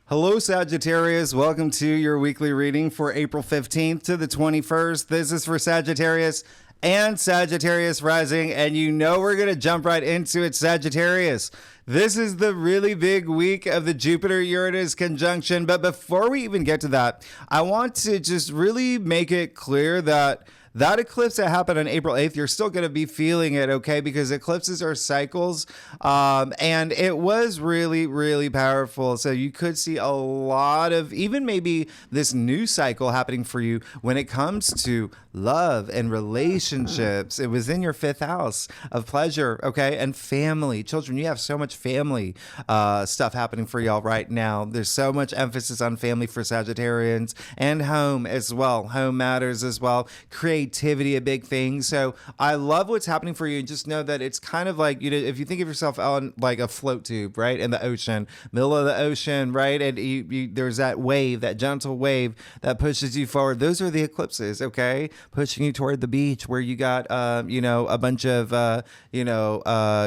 Hello, Sagittarius. Welcome to your weekly reading for April 15th to the 21st. This is for Sagittarius and Sagittarius rising, and you know we're going to jump right into it, Sagittarius. This is the really big week of the Jupiter-Uranus conjunction, but before we even get to that, I want to just really make it clear that eclipse that happened on April 8th, you're still going to be feeling it, okay? Because eclipses are cycles, and it was really, really powerful. So you could see a lot of, even maybe this new cycle happening for you when it comes to love and relationships. It was in your fifth house of pleasure, okay? And family, children. You have so much family stuff happening for y'all right now. There's so much emphasis on family for Sagittarians, and home as well. Home matters as well. Creativity, a big thing. So I love what's happening for you. And just know that it's kind of like, you know, if you think of yourself on like a float tube, right? In the ocean, middle of the ocean, right? And there's that wave, that gentle wave that pushes you forward. Those are the eclipses, okay? Pushing you toward the beach where you got, a bunch of,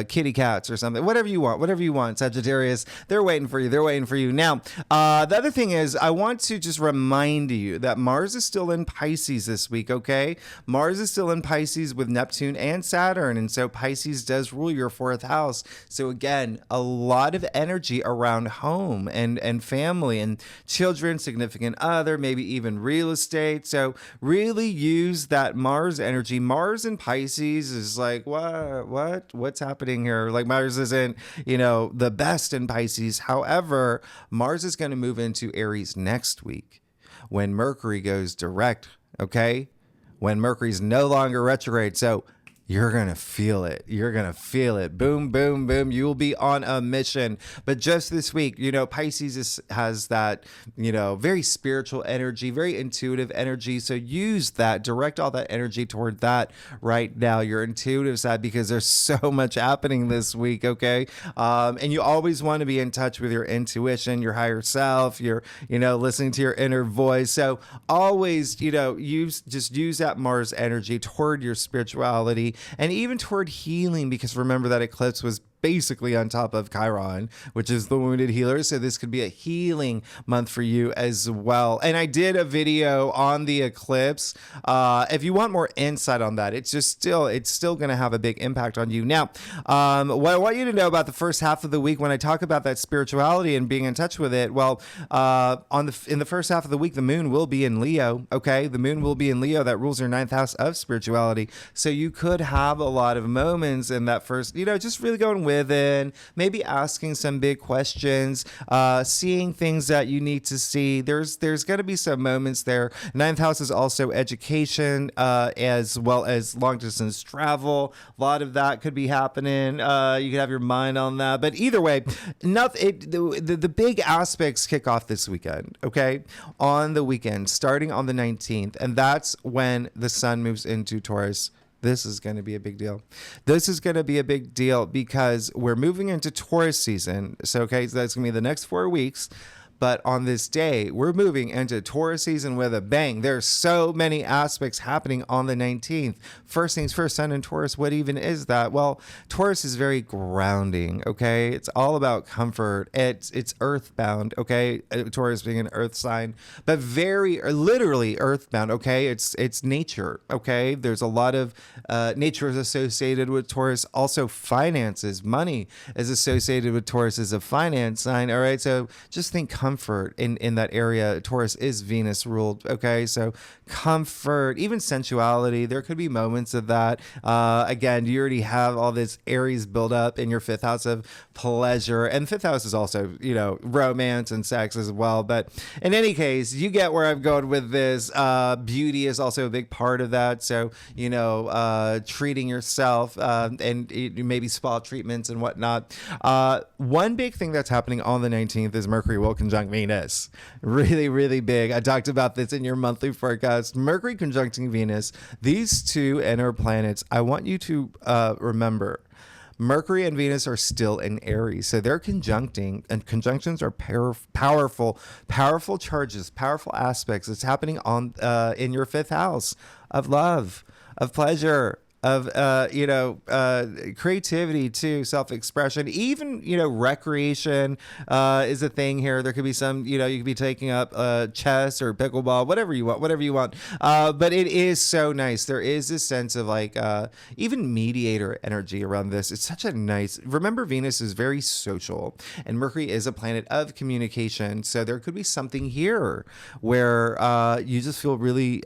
kitty cats or something, whatever you want, Sagittarius. They're waiting for you. Now, the other thing is I want to just remind you that Mars is still in Pisces this week, okay? Mars is still in Pisces with Neptune and Saturn, and so Pisces does rule your fourth house. So again, a lot of energy around home and family and children, significant other, maybe even real estate. So really use that Mars energy. Mars in Pisces is like, what's happening here? Like Mars isn't, the best in Pisces. However, Mars is going to move into Aries next week when Mercury goes direct, okay? When Mercury's no longer retrograde. So you're going to feel it. Boom, boom, boom. You will be on a mission. But just this week, Pisces has that, very spiritual energy, very intuitive energy. So use that, direct all that energy toward that right now, your intuitive side, because there's so much happening this week, okay? And you always want to be in touch with your intuition, your higher self, your, listening to your inner voice. So always, use that Mars energy toward your spirituality, and even toward healing, because remember that eclipse was basically on top of Chiron, which is the wounded healer. So this could be a healing month for you as well. And I did a video on the eclipse. If you want more insight on that, it's still going to have a big impact on you. Now, what I want you to know about the first half of the week, when I talk about that spirituality and being in touch with it, well, in the first half of the week, the moon will be in Leo. Okay, the moon will be in Leo. That rules your ninth house of spirituality. So you could have a lot of moments in that first, just really going within, maybe asking some big questions, seeing things that you need to see. There's going to be some moments there. Ninth house is also education, as well as long distance travel. A lot of that could be happening. You could have your mind on that. But either way, the big aspects kick off this weekend, okay? On the weekend, starting on the 19th. And that's when the sun moves into Taurus. This is going to be a big deal. This is going to be a big deal because we're moving into Taurus season. So, okay, so that's going to be the next 4 weeks. But on this day, we're moving into Taurus season with a bang. There's so many aspects happening on the 19th. First things first, Sun in Taurus. What even is that? Well, Taurus is very grounding, okay? It's all about comfort. It's earthbound, okay? Taurus being an earth sign, but very literally earthbound, okay? It's nature, okay? There's a lot of nature is associated with Taurus. Also, finances, money is associated with Taurus as a finance sign, all right? So just think comfort in that area. Taurus is Venus ruled, okay? So comfort, even sensuality, there could be moments of that. Again, you already have all this Aries build up in your fifth house of pleasure, and fifth house is also, romance and sex as well. But in any case, you get where I'm going with this. Beauty is also a big part of that. So, treating yourself, and maybe spa treatments and whatnot. One big thing that's happening on the 19th is Mercury will conjunct Venus. Really, really big. I talked about this in your monthly forecast. Mercury conjuncting Venus. These two inner planets, I want you to remember, Mercury and Venus are still in Aries. So they're conjuncting, and conjunctions are powerful charges, powerful aspects. It's happening in your fifth house of love, of pleasure, of creativity too, self-expression, even recreation is a thing here. There could be some, you could be taking up chess or pickleball, whatever you want. But it is so nice. There is this sense of like even mediator energy around this. It's such a nice, remember, Venus is very social and Mercury is a planet of communication. So there could be something here where you just feel really,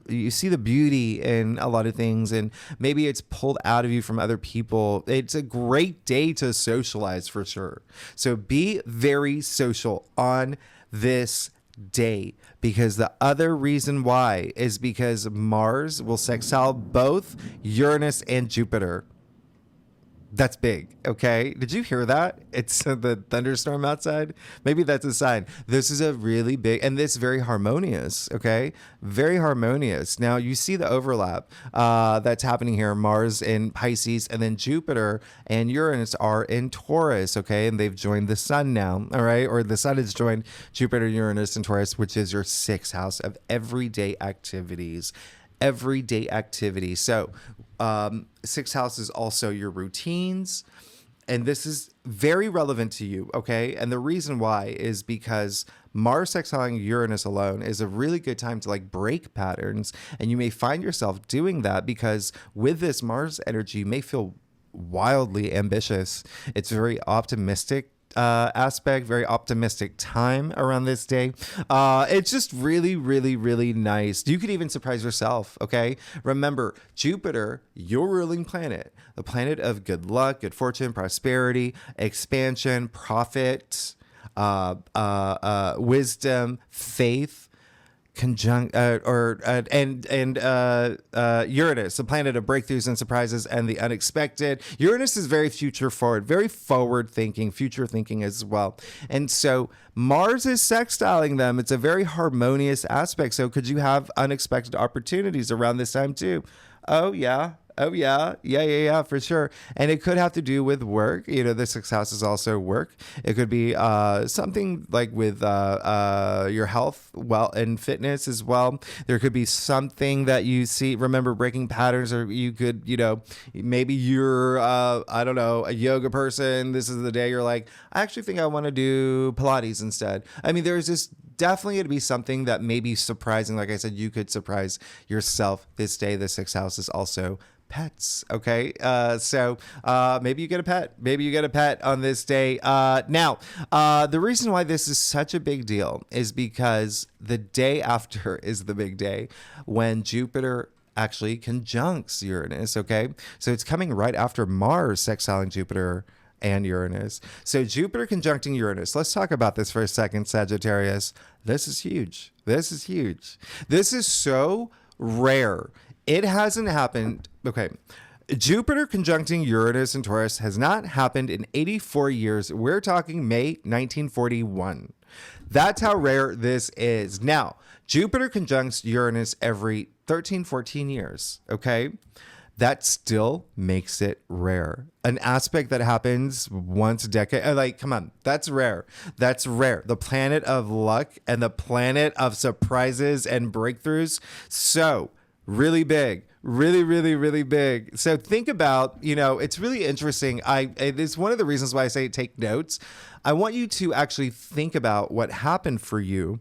you see the beauty in a lot of things, and maybe it's pulled out of you from other people. It's a great day to socialize for sure. So be very social on this day, because the other reason why is because Mars will sextile both Uranus and Jupiter. That's big. Okay. Did you hear that? It's the thunderstorm outside. Maybe that's a sign. This is a really big, and this very harmonious. Okay. Very harmonious. Now you see the overlap that's happening here. Mars in Pisces, and then Jupiter and Uranus are in Taurus. Okay. And they've joined the sun now. All right. Or the sun has joined Jupiter, Uranus, and Taurus, which is your sixth house of everyday activities. So sixth house is also your routines, and this is very relevant to you. Okay. And the reason why is because Mars sextiling Uranus alone is a really good time to like break patterns, and you may find yourself doing that because with this Mars energy, you may feel wildly ambitious. It's very optimistic aspect, very optimistic time around this day. It's just really, really, really nice. You could even surprise yourself. Okay. Remember, Jupiter, your ruling planet, the planet of good luck, good fortune, prosperity, expansion, profit, wisdom, faith, Uranus, the planet of breakthroughs and surprises and the unexpected. Uranus is very future forward, very forward thinking, future thinking as well. And so Mars is sextiling them. It's a very harmonious aspect. So could you have unexpected opportunities around this time too? Oh yeah, for sure. And it could have to do with work. The sixth house is also work. It could be something like with your health, and fitness as well. There could be something that you see, remember, breaking patterns, or you could, maybe you're, I don't know, a yoga person. This is the day you're like, I actually think I want to do Pilates instead. I mean, there's just definitely going to be something that may be surprising. Like I said, you could surprise yourself this day. The sixth house is also pets. Okay. So maybe you get a pet on this day. Now, the reason why this is such a big deal is because the day after is the big day when Jupiter actually conjuncts Uranus. Okay. So it's coming right after Mars sextiling Jupiter and Uranus. So Jupiter conjuncting Uranus. Let's talk about this for a second, Sagittarius. This is huge. This is so rare. It hasn't happened. Okay. Jupiter conjuncting Uranus and Taurus has not happened in 84 years. We're talking May 1941. That's how rare this is. Now, Jupiter conjuncts Uranus every 13, 14 years. Okay. That still makes it rare. An aspect that happens once a decade. Like, come on, that's rare. The planet of luck and the planet of surprises and breakthroughs. So really big, really, really, really big. So think about, it's really interesting. It's one of the reasons why I say take notes. I want you to actually think about what happened for you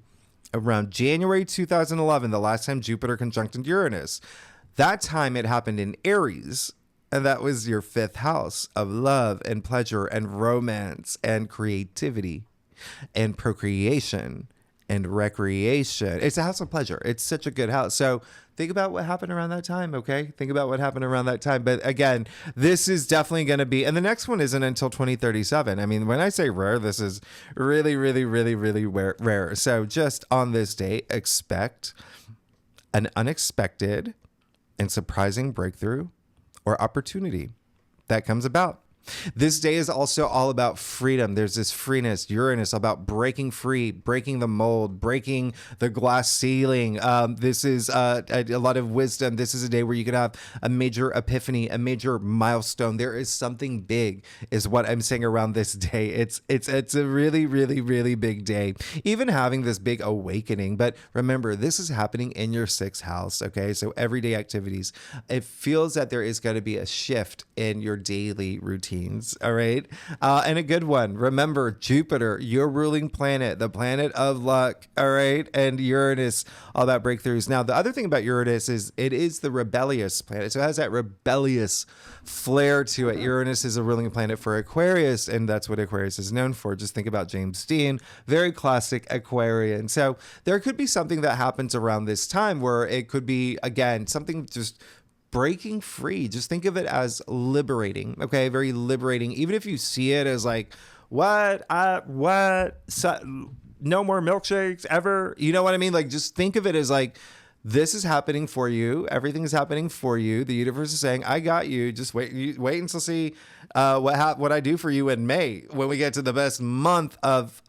around January 2011, the last time Jupiter conjuncted Uranus. That time it happened in Aries, and that was your fifth house of love and pleasure and romance and creativity and procreation and recreation. It's a house of pleasure. It's such a good house. So think about what happened around that time, okay? Think about what happened around that time. But again, this is definitely going to be, and the next one isn't until 2037. I mean, when I say rare, this is really, really, really, really rare. So just on this day, expect an unexpected and surprising breakthrough or opportunity that comes about. This day is also all about freedom. There's this freeness, Uranus, about breaking free, breaking the mold, breaking the glass ceiling. This is a lot of wisdom. This is a day where you can have a major epiphany, a major milestone. There is something big, is what I'm saying around this day. It's a really, really, really big day. Even having this big awakening. But remember, this is happening in your sixth house. Okay, so everyday activities. It feels that there is going to be a shift in your daily routines. All right, and a good one. Remember, Jupiter, your ruling planet, the planet of luck. All right, and Uranus, all about breakthroughs. Now, the other thing about Uranus is it is the rebellious planet, so it has that rebellious flair to it. Uranus is a ruling planet for Aquarius, and that's what Aquarius is known for. Just think about James Dean, very classic Aquarian. So there could be something that happens around this time where it could be, again, something just breaking free. Just think of it as liberating. Okay, very liberating. Even if you see it as like, what? No more milkshakes ever. You know what I mean? Like, just think of it as like, this is happening for you. Everything is happening for you. The universe is saying, I got you. Just wait until see what I do for you in May when we get to the best month of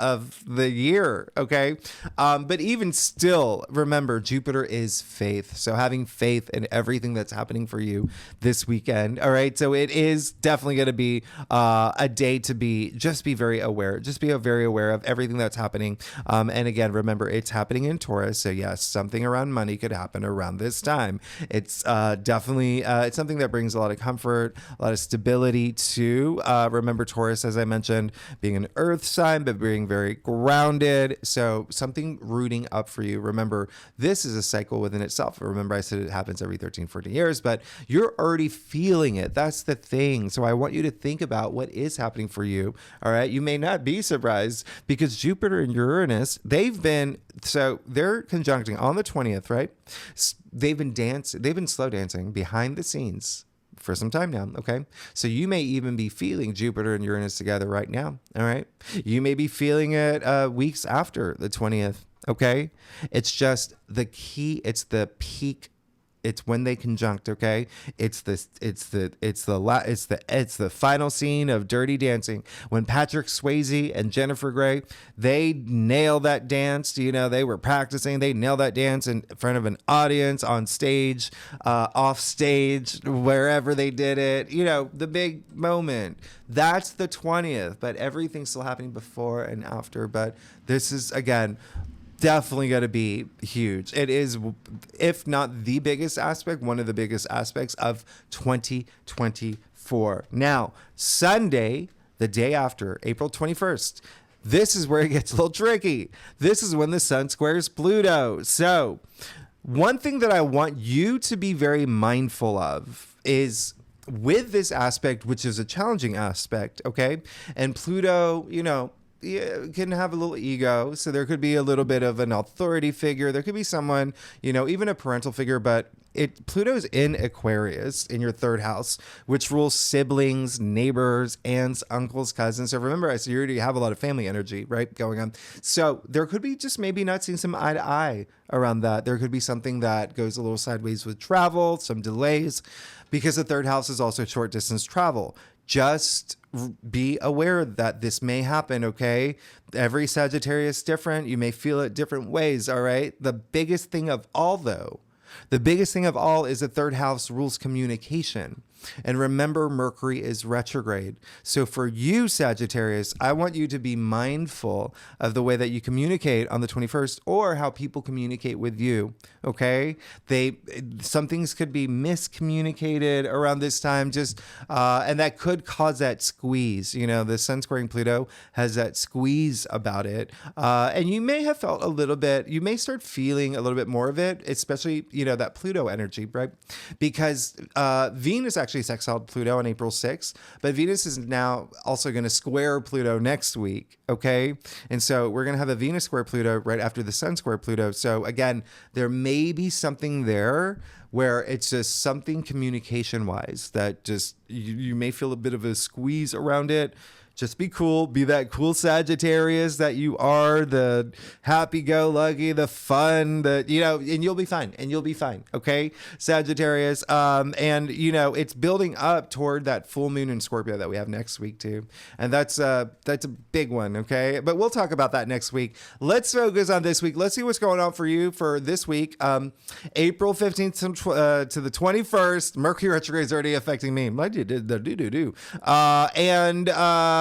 the year. Okay. But even still, remember, Jupiter is faith. So having faith in everything that's happening for you this weekend. All right. So it is definitely going to be a day to be very aware. Just be very aware of everything that's happening. And again, remember, it's happening in Taurus. So yes, something around money could happen around this time. It's definitely it's something that brings a lot of comfort, a lot of stability to remember, Taurus, as I mentioned, being an earth sign, but being very grounded. So something rooting up for you. Remember, this is a cycle within itself. Remember, I said it happens every 13, 14 years, but you're already feeling it. That's the thing. So I want you to think about what is happening for you. All right. You may not be surprised because Jupiter and Uranus, they're conjuncting on the 20th, right? They've been slow dancing behind the scenes for some time now. Okay. So you may even be feeling Jupiter and Uranus together right now. All right. You may be feeling it weeks after the 20th. Okay. It's just the key. It's the peak. It's when they conjunct, okay? It's the final scene of Dirty Dancing when Patrick Swayze and Jennifer Grey, they nail that dance. You know, they were practicing. They nailed that dance in front of an audience, on stage, off stage, wherever they did it. You know, the big moment. That's the 20th, but everything's still happening before and after. But this is, again, definitely going to be huge. It is, if not the biggest aspect, one of the biggest aspects of 2024. Now, Sunday, the day after, April 21st, this is where it gets a little tricky. This is when the sun squares Pluto. So one thing that I want you to be very mindful of is with this aspect, which is a challenging aspect, okay? And Pluto, you know, can have a little ego. So there could be a little bit of an authority figure. There could be someone, you know, even a parental figure, but Pluto's in Aquarius in your third house, which rules siblings, neighbors, aunts, uncles, cousins. So remember, I said you already have a lot of family energy, right, going on. So there could be just maybe not seeing some eye to eye around that. There could be something that goes a little sideways with travel, some delays, because the third house is also short distance travel. Just be aware that this may happen, okay? Every Sagittarius is different. You may feel it different ways, all right? The biggest thing of all, though, is the third house rules communication. And remember, Mercury is retrograde. So for you, Sagittarius, I want you to be mindful of the way that you communicate on the 21st or how people communicate with you, okay? Some things could be miscommunicated around this time, and that could cause that squeeze. You know, the sun squaring Pluto has that squeeze about it. And you may have felt a little bit, you may start feeling a little bit more of it, especially, you know, that Pluto energy, right? Because Venus actually sextiled Pluto on April 6th, but Venus is now also going to square Pluto next week, okay? And so we're going to have a Venus square Pluto right after the Sun square Pluto. So again, there may be something there where it's just something communication-wise that just, you may feel a bit of a squeeze around it. Just be cool. Be that cool Sagittarius that you are, the happy-go-lucky, the fun, and you'll be fine. And you'll be fine. Okay, Sagittarius. And it's building up toward that full moon in Scorpio that we have next week too. And that's a big one. Okay, but we'll talk about that next week. Let's focus on this week. Let's see what's going on for you for this week. April 15th to the 21st. Mercury retrograde is already affecting me.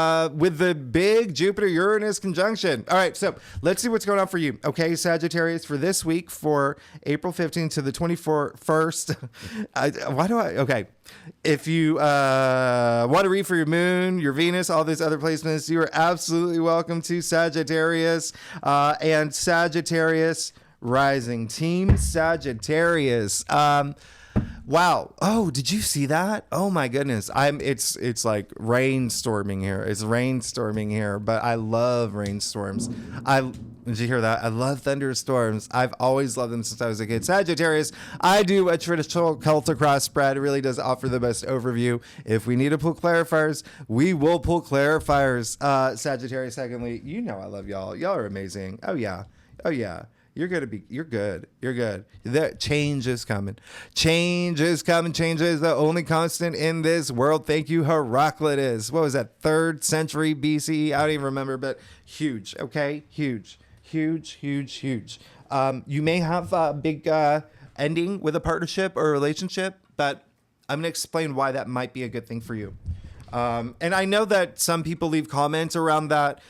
With the big Jupiter-Uranus conjunction. All right, so let's see what's going on for you. Okay, Sagittarius, for this week, for April 15th to the 21st. Okay. If you want to read for your moon, your Venus, all these other placements, you are absolutely welcome to Sagittarius. And Sagittarius rising. Team Sagittarius. Wow. Oh, did you see that? Oh my goodness. It's like rainstorming here. It's rainstorming here, but I love rainstorms. Did you hear that? I love thunderstorms. I've always loved them since I was a kid. Sagittarius, I do a traditional Celtic cross spread. It really does offer the best overview. If we need to pull clarifiers, we will pull clarifiers. Sagittarius, secondly, I love y'all. Y'all are amazing. Oh yeah. You're good. You're good. The change is coming. Change is coming. Change is the only constant in this world. Thank you, Heraclitus. What was that? 3rd century BCE? I don't even remember, but huge. Okay. Huge. You may have a big ending with a partnership or a relationship, but I'm going to explain why that might be a good thing for you. And I know that some people leave comments around that.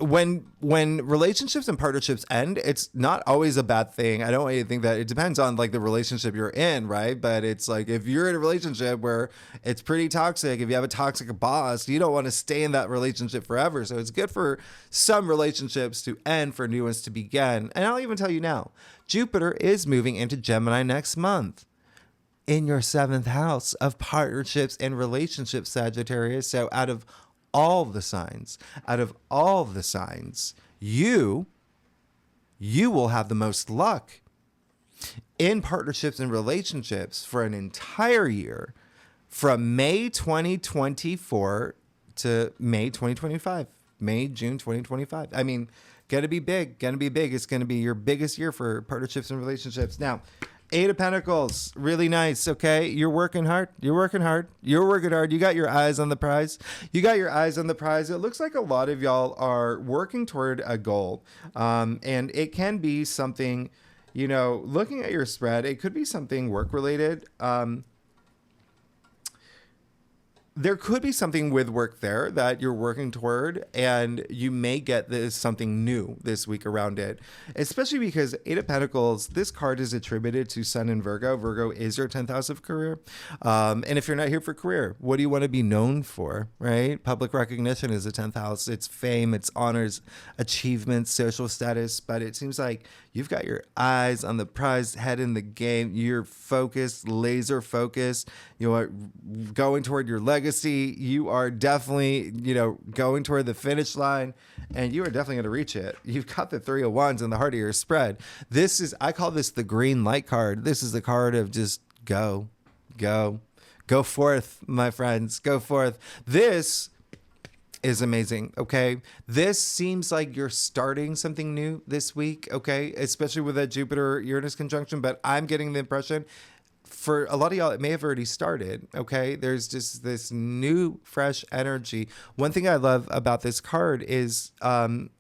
When relationships and partnerships end, it's not always a bad thing. I don't want you to think that. It depends on like the relationship you're in, right? But it's like if you're in a relationship where it's pretty toxic, if you have a toxic boss, you don't want to stay in that relationship forever. So it's good for some relationships to end, for new ones to begin. And I'll even tell you now, Jupiter is moving into Gemini next month in your 7th house of partnerships and relationships, Sagittarius. So out of all the signs, you will have the most luck in partnerships and relationships for an entire year from May 2024 to May 2025, June 2025. I mean, gonna be big. It's gonna be your biggest year for partnerships and relationships. Now, 8 of Pentacles, really nice. Okay, you're working hard. You got your eyes on the prize. It looks like a lot of y'all are working toward a goal, and it can be something. Looking at your spread, it could be something work related. There could be something with work there that you're working toward, and you may get something new this week around it, especially because 8 of Pentacles, this card is attributed to Sun in Virgo. Virgo is your 10th house of career. And if you're not here for career, what do you want to be known for, right? Public recognition is the 10th house. It's fame, it's honors, achievements, social status. But it seems like you've got your eyes on the prize, head in the game. You're focused, laser focused. You are going toward your legacy. You are definitely, going toward the finish line, and you are definitely going to reach it. You've got the 3 of Wands in the heart of your spread. I call this the green light card. This is the card of just go forth, my friends, go forth. This is amazing. Okay. This seems like you're starting something new this week. Okay. Especially with that Jupiter Uranus conjunction, but I'm getting the impression for a lot of y'all, it may have already started. Okay. There's just this new, fresh energy. One thing I love about this card is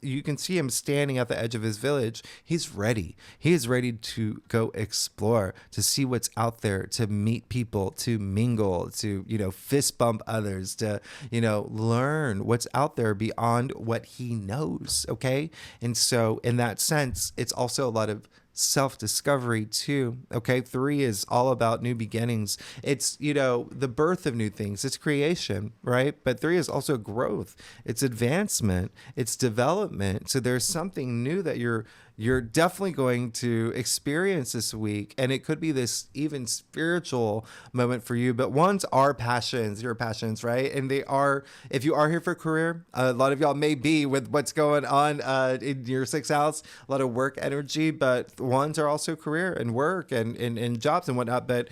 you can see him standing at the edge of his village. He's ready. He is ready to go explore, to see what's out there, to meet people, to mingle, to, fist bump others, to, learn what's out there beyond what he knows. Okay. And so in that sense, it's also a lot of self-discovery too. Okay. 3 is all about new beginnings. It's, the birth of new things. It's creation, right? But 3 is also growth. It's advancement. It's development. So there's something new that you're you're definitely going to experience this week. And it could be this even spiritual moment for you. But ones are passions, your passions, right? And they are, if you are here for career, a lot of y'all may be with what's going on in your sixth house, a lot of work energy, but ones are also career and work and jobs and whatnot. But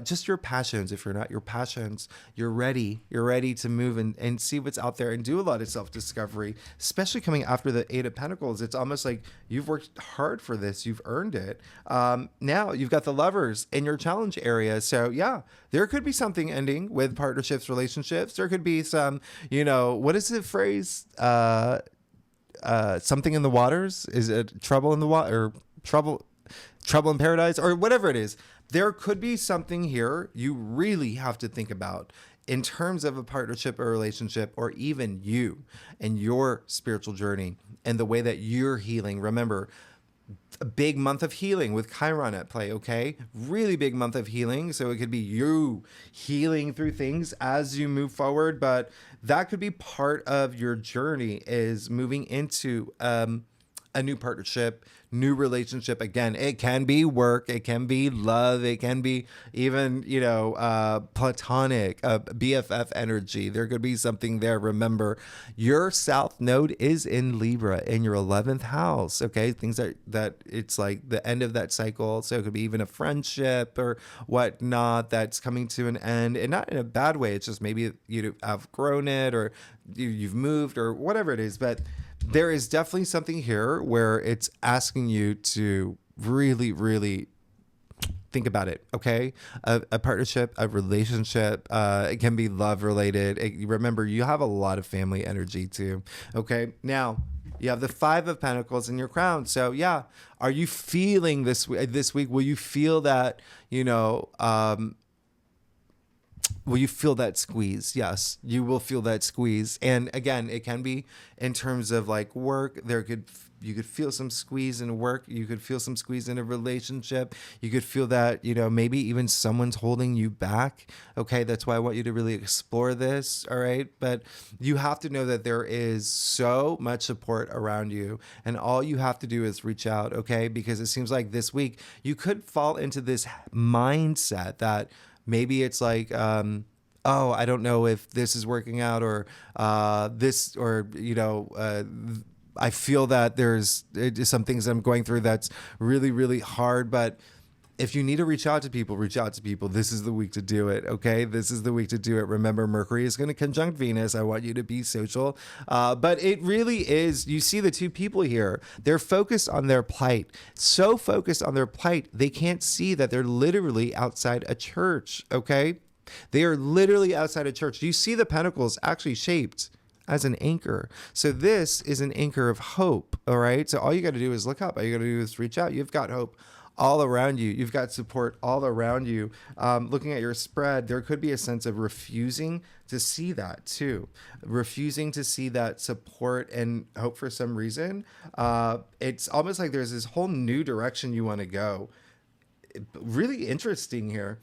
just your passions. If you're not your passions, you're ready to move and see what's out there and do a lot of self-discovery, especially coming after the Eight of Pentacles. It's almost like you've worked hard for this. You've earned it. Now you've got the Lovers in your challenge area. So yeah, there could be something ending with partnerships, relationships. There could be some, what is the phrase? Something in the waters? Is it trouble in the water or trouble in paradise or whatever it is? There could be something here you really have to think about in terms of a partnership or relationship, or even you and your spiritual journey and the way that you're healing. Remember, a big month of healing with Chiron at play, okay? Really big month of healing. So it could be you healing through things as you move forward, but that could be part of your journey, is moving into a new partnership, new relationship. Again, it can be work, it can be love, it can be even, platonic, BFF energy. There could be something there. Remember, your South Node is in Libra in your 11th house. Okay, things that it's like the end of that cycle. So it could be even a friendship or whatnot that's coming to an end, and not in a bad way. It's just maybe you have grown it, or you've moved, or whatever it is. But there is definitely something here where it's asking you to really, really think about it, okay? A partnership, a relationship, it can be love related. Remember, you have a lot of family energy too, okay? Now, you have the Five of Pentacles in your crown. So yeah, are you feeling this week? Will you feel that, will you feel that squeeze? Yes, you will feel that squeeze. And again, it can be in terms of like work. You could feel some squeeze in work. You could feel some squeeze in a relationship. You could feel that, maybe even someone's holding you back. Okay, that's why I want you to really explore this. All right, but you have to know that there is so much support around you, and all you have to do is reach out. Okay, because it seems like this week you could fall into this mindset that maybe it's like, I don't know if this is working out, or this, or, I feel that there's some things I'm going through that's really, really hard. But if you need to reach out to people, reach out to people. This is the week to do it, okay? This is the week to do it. Remember, Mercury is going to conjunct Venus. I want you to be social. But it really is, you see the two people here. They're focused on their plight. So focused on their plight, they can't see that they're literally outside a church, okay? They are literally outside a church. You see the pentacles actually shaped as an anchor. So this is an anchor of hope, all right? So all you got to do is look up. All you got to do is reach out. You've got hope all around you. You've got support all around you. Looking at your spread, there could be a sense of refusing to see that too. Refusing to see that support and hope for some reason. It's almost like there's this whole new direction you want to go. Really interesting here,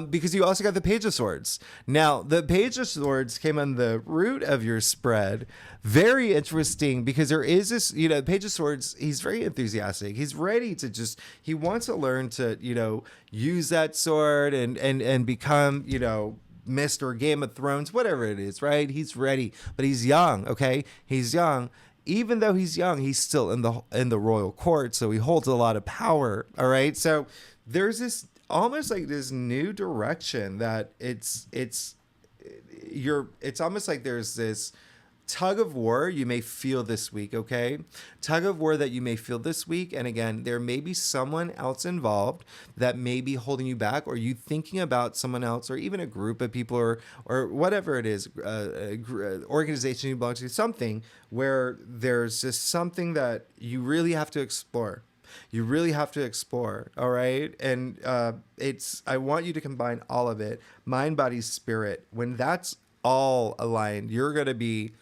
because you also got the Page of Swords. Now, the Page of Swords came on the root of your spread. Very interesting, because there is this, the Page of Swords, he's very enthusiastic. He's ready to he wants to learn to, use that sword and become, Mr. Game of Thrones, whatever it is, right? He's ready, but he's young, okay? He's young. Even though he's young, he's still in the royal court, so he holds a lot of power, all right? So there's this almost like this new direction that it's almost like there's this tug of war you may feel this week, okay? Tug of war that you may feel this week. And again, there may be someone else involved that may be holding you back, or you thinking about someone else, or even a group of people, or whatever it is, organization you belong to, something where there's just something that you really have to explore. You really have to explore, all right? And I want you to combine all of it, mind, body, spirit. When that's all aligned, you're going to be,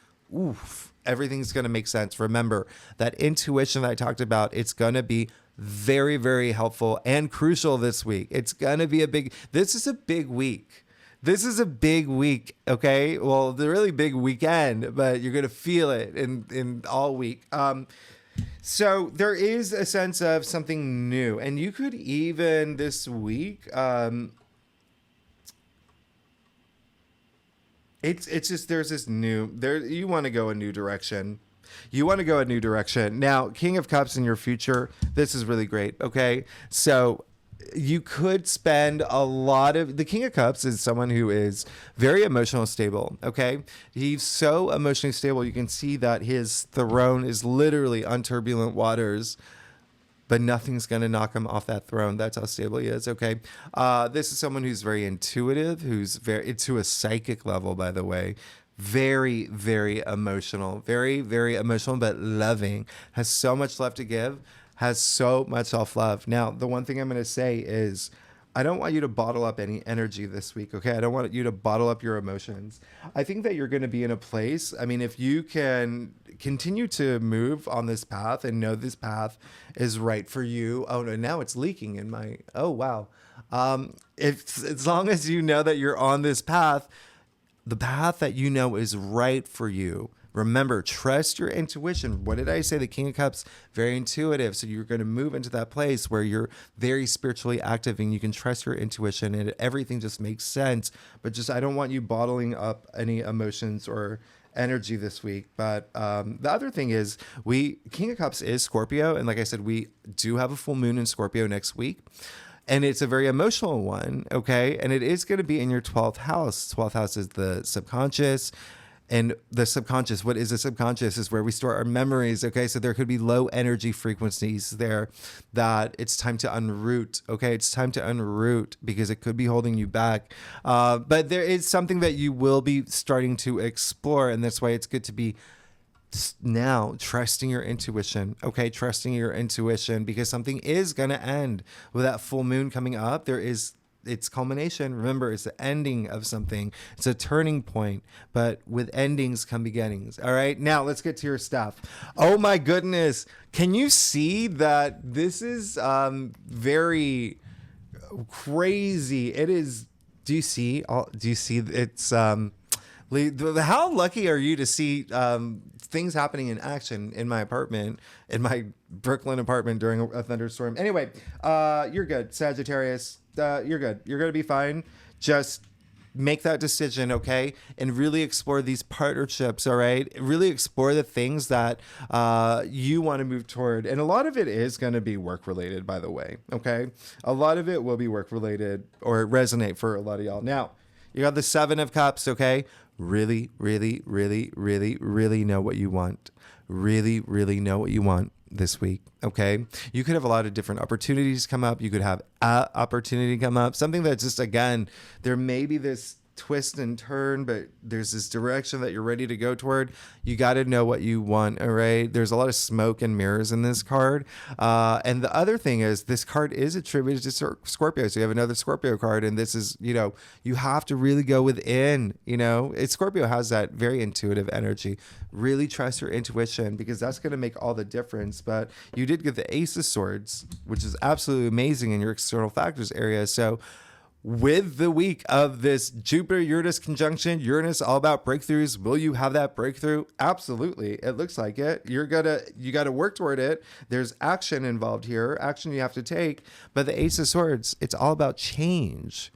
everything's going to make sense. Remember, that intuition that I talked about, it's going to be very, very helpful and crucial this week. It's going to be this is a big week. This is a big week, okay? Well, the really big weekend, but you're going to feel it in all week. So there is a sense of something new, and you could even this week, it's just there's this new there you want to go a new direction. You want to go a new direction. Now, King of Cups in your future, this is really great. Okay, so you could spend a lot of the King of Cups is someone who is very emotional stable. Okay, he's so emotionally stable. You can see that his throne is literally on turbulent waters, but nothing's going to knock him off that throne. That's how stable he is. Okay, this is someone who's very intuitive, who's very to a psychic level, by the way. Very, very emotional, very, very emotional, but loving, has so much love to give, has so much self-love. Now, the one thing I'm going to say is I don't want you to bottle up any energy this week, okay? I don't want you to bottle up your emotions. I think that you're going to be in a place, I mean, if you can continue to move on this path and know this path is right for you. Oh, no, now it's leaking in my, oh, wow. If as long as you know that you're on this path, the path that you know is right for you. Remember, trust your intuition. What did I say? The King of Cups, very intuitive. So you're going to move into that place where you're very spiritually active and you can trust your intuition and everything just makes sense. But just, I don't want you bottling up any emotions or energy this week. But the other thing is King of Cups is Scorpio. And like I said, we do have a full moon in Scorpio next week. And it's a very emotional one, okay? And it is going to be in your 12th house. 12th house is the subconscious. And the subconscious, what is the subconscious? Is where we store our memories, okay? So there could be low energy frequencies there that it's time to unroot, okay? It's time to unroot because it could be holding you back. But there is something that you will be starting to explore, and that's why it's good to be now trusting your intuition, okay? Trusting your intuition because something is going to end with that full moon coming up. There is its culmination. Remember, it's the ending of something. It's a turning point, but with endings come beginnings. All right, now let's get to your stuff. Oh my goodness. Can you see that this is very crazy? It is. Do you see? It's how lucky are you to see things happening in action in my apartment, in my Brooklyn apartment during a thunderstorm? Anyway, you're good, Sagittarius. You're good. You're going to be fine. Just make that decision, okay? And really explore these partnerships, all right? Really explore the things that you want to move toward. And a lot of it is going to be work-related, by the way, okay? A lot of it will be work-related or resonate for a lot of y'all. Now, you got the Seven of Cups, okay? Really, really, really, really, really know what you want. Really, really know what you want this week, okay? You could have a lot of different opportunities come up. You could have an opportunity come up. Something that just, again, there may be this twist and turn, but there's this direction that you're ready to go toward. You got to know what you want, all right? There's a lot of smoke and mirrors in this card. And the other thing is this card is attributed to Scorpio. So you have another Scorpio card, and this is, you have to really go within, Scorpio has that very intuitive energy. Really trust your intuition because that's going to make all the difference. But you did get the Ace of Swords, which is absolutely amazing in your external factors area. So with the week of this Jupiter-Uranus conjunction, Uranus all about breakthroughs. Will you have that breakthrough? Absolutely. It looks like it. You got to work toward it. There's action involved here, action you have to take. But the Ace of Swords, it's all about change.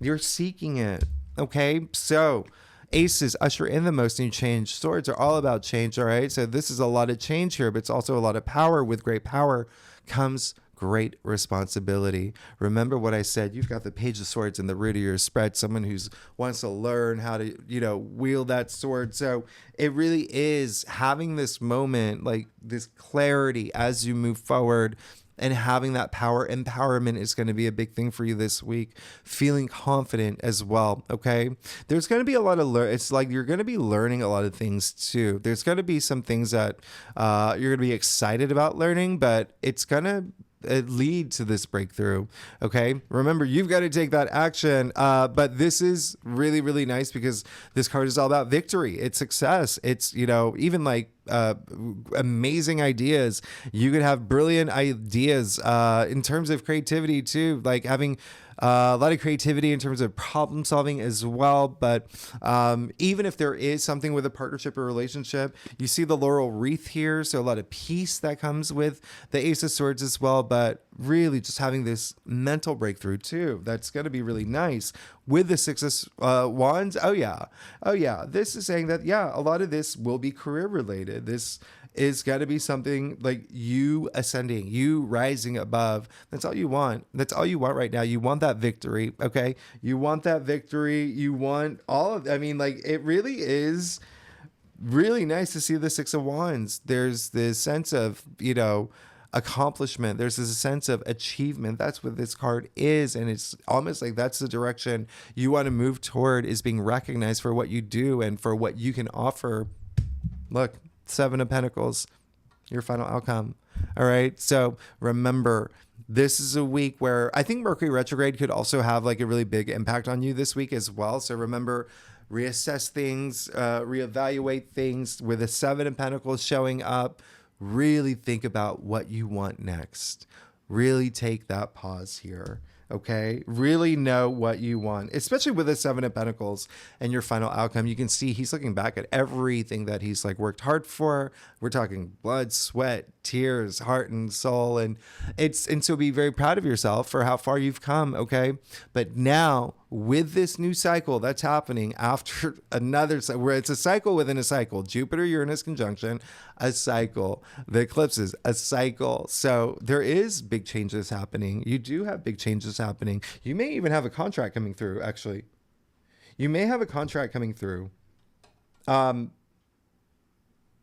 You're seeking it. Okay. So aces usher in the most new change. Swords are all about change. All right. So this is a lot of change here, but it's also a lot of power. With great power comes great responsibility. Remember what I said, you've got the Page of Swords in the root of your spread, someone who wants to learn how to, wield that sword. So it really is having this moment, like this clarity as you move forward and having that power. Empowerment is going to be a big thing for you this week. Feeling confident as well. Okay. There's going to be a lot of it's like you're going to be learning a lot of things too. There's going to be some things that you're going to be excited about learning, but it's going to lead to this breakthrough. Okay. Remember, you've got to take that action. But this is really, really nice because this card is all about victory. It's success. It's, even like amazing ideas. You could have brilliant ideas in terms of creativity too, like having a lot of creativity in terms of problem solving as well. But even if there is something with a partnership or relationship, you see the laurel wreath here. So a lot of peace that comes with the Ace of Swords as well. But really just having this mental breakthrough too. That's going to be really nice with the Six of Wands. Oh yeah. This is saying that, yeah, a lot of this will be career related. This is got to be something like you ascending, you rising above. That's all you want. That's all you want right now. You want that victory. Okay. You want that victory. You want all of, I mean, like it really is really nice to see the Six of Wands. There's this sense of, accomplishment. There's this sense of achievement. That's what this card is. And it's almost like that's the direction you want to move toward, is being recognized for what you do and for what you can offer. Look, Seven of Pentacles, your final outcome. All right. So remember, this is a week where I think Mercury retrograde could also have like a really big impact on you this week as well. So remember, reassess things, reevaluate things. With the Seven of Pentacles showing up, really think about what you want next. Really take that pause here. Okay, really know what you want, especially with the Seven of Pentacles and your final outcome. You can see he's looking back at everything that he's like worked hard for. We're talking blood, sweat, tears, heart and soul. And so be very proud of yourself for how far you've come. Okay. But now with this new cycle that's happening after another, where it's a cycle within a cycle, Jupiter, Uranus conjunction, a cycle, the eclipses, a cycle. So there is big changes happening. You do have big changes happening. You may even have a contract coming through. Actually, you may have a contract coming through.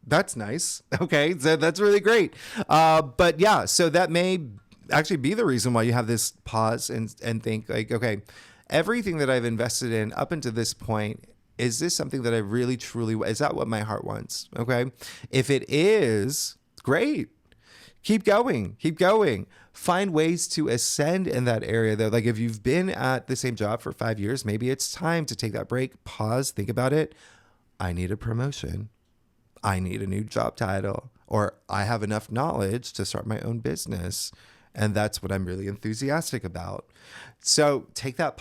That's nice. Okay. So that's really great. But yeah, so that may actually be the reason why you have this pause and think like, okay, everything that I've invested in up until this point, is this something that I really truly, is that what my heart wants? Okay. If it is, great. Keep going. Find ways to ascend in that area though. Like if you've been at the same job for 5 years, maybe it's time to take that break, pause, think about it. I need a promotion. I need a new job title, or I have enough knowledge to start my own business. And that's what I'm really enthusiastic about. So take that